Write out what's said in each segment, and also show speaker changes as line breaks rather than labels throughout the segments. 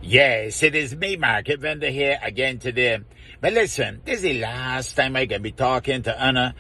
Yes, it is me, Market Vendor, here again today. But listen, this is the last time I can be talking to Anna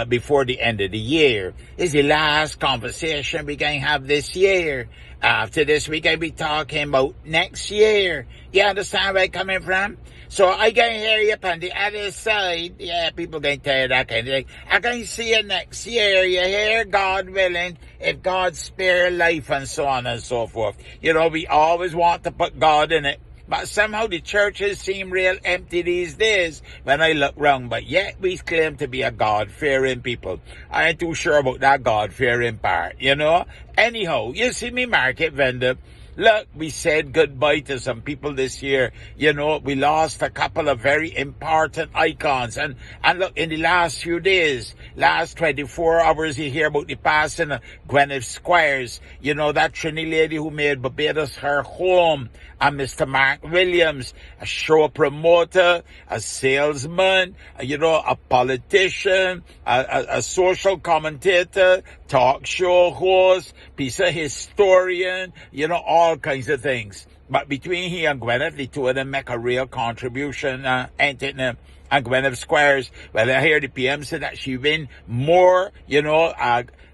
before the end of the year. This is the last conversation we can have this year. After this, we can be talking about next year. You understand where I'm coming from? So I can hear you on the other side. Yeah, people can tell you that kind of thing. I can see you next year. You hear? God willing, if God spare life and so on and so forth. You know, we always want to put God in it. But somehow the churches seem real empty these days when I look round. But yet we claim to be a God-fearing people. I ain't too sure about that God-fearing part, you know. Anyhow, you see me, Market Vendor. Look, we said goodbye to some people this year. You know, we lost a couple of very important icons. And look, in the last few days, last 24 hours, you hear about the passing of Gwyneth Squires. You know, that Trini lady who made Barbados her home. And Mr. Mark Williams, a show promoter, a salesman, you know, a politician, a social commentator, talk show host, piece of historian, you know, all kinds of things. But between he and Gwyneth, the two of them make a real contribution, ain't it? And Gwyneth Squires, well, I hear the PM say that she win more, you know,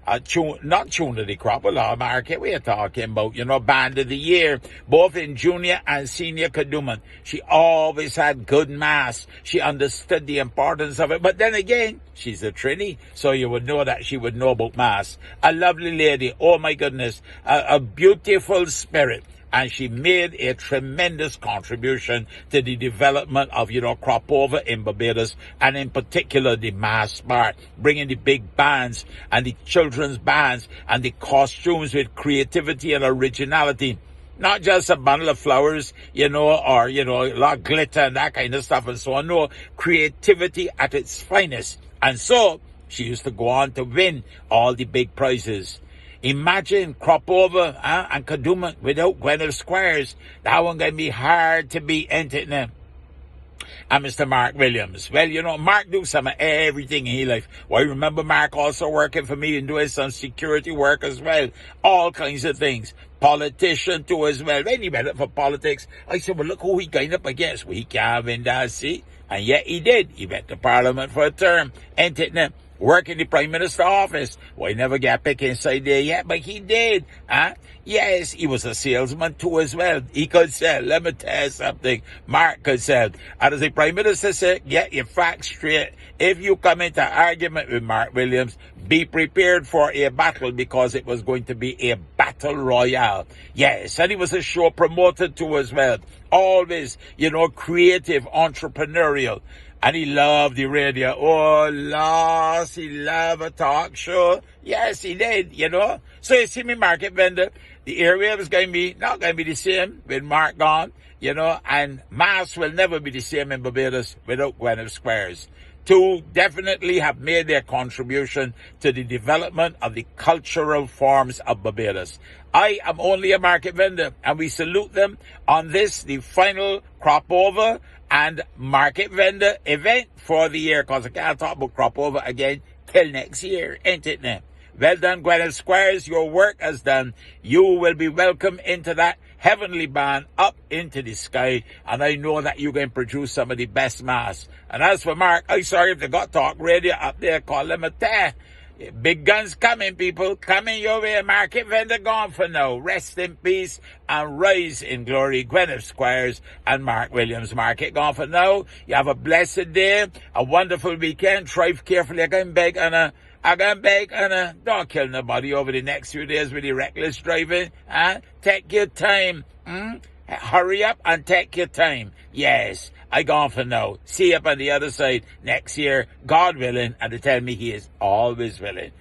not tune of the crop law market. We are talking about, you know, band of the year, both in junior and senior Kadooment. She always had good mass. She understood the importance of it. But then again, she's a Trini, so you would know that she would know about mass. A lovely lady. Oh my goodness. A beautiful spirit. And she made a tremendous contribution to the development of, you know, crop over in Barbados, and in particular the mass part, bringing the big bands and the children's bands and the costumes with creativity and originality. Not just a bundle of flowers, you know, or, you know, a lot of glitter and that kind of stuff and so on. No, creativity at its finest. And so she used to go on to win all the big prizes. Imagine crop over and Kadooment without Gwyneth Squires. That one gonna be hard to beat, ain't it now? And Mr. Mark Williams. Well, you know, Mark do some of everything in his life. Well, I remember Mark also working for me and doing some security work as well. All kinds of things. Politician too as well. When he went up for politics, I said, well, look who he going up against. Well, he can't win that seat. And yet he did. He went to Parliament for a term, ain't it now? Work in the Prime Minister's office. Well, he never got picked inside there yet, but he did. Yes, he was a salesman too as well. He could sell. Let me tell you something. Mark could sell. And as the Prime Minister said, get your facts straight. If you come into argument with Mark Williams, be prepared for a battle, because it was going to be a battle royale. Yes, and he was a show promoter too as well. Always, you know, creative, entrepreneurial. And he loved the radio. Oh, lost. He loved a talk show. Yes, he did, you know. So you see me, Market Vendor, the area is going to be, not going to be the same with Mark gone, you know, and mass will never be the same in Barbados without Gwyneth Squires. Two definitely have made their contribution to the development of the cultural forms of Barbados. I am only a Market Vendor, and we salute them on this, the final crop over and Market Vendor event for the year, because I can't talk about crop over again till next year, ain't it now? Well done, Gwyneth Squires. Your work has done. You will be welcome into that heavenly band up into the sky, and I know that you can produce some of the best mass. And as for Mark, I'm sorry if they got talk radio up there, call them a tear. Big guns coming, people. Coming your way. Market Vendor gone for now. Rest in peace and rise in glory. Gwyneth Squires and Mark Williams. Market gone for now. You have a blessed day, a wonderful weekend. Drive carefully. I can beg, Anna, don't kill nobody over the next few days with the reckless driving. Take your time. Hurry up and take your time. Yes, I gone for now. See you up on the other side next year, God willing, and to tell me he is always willing.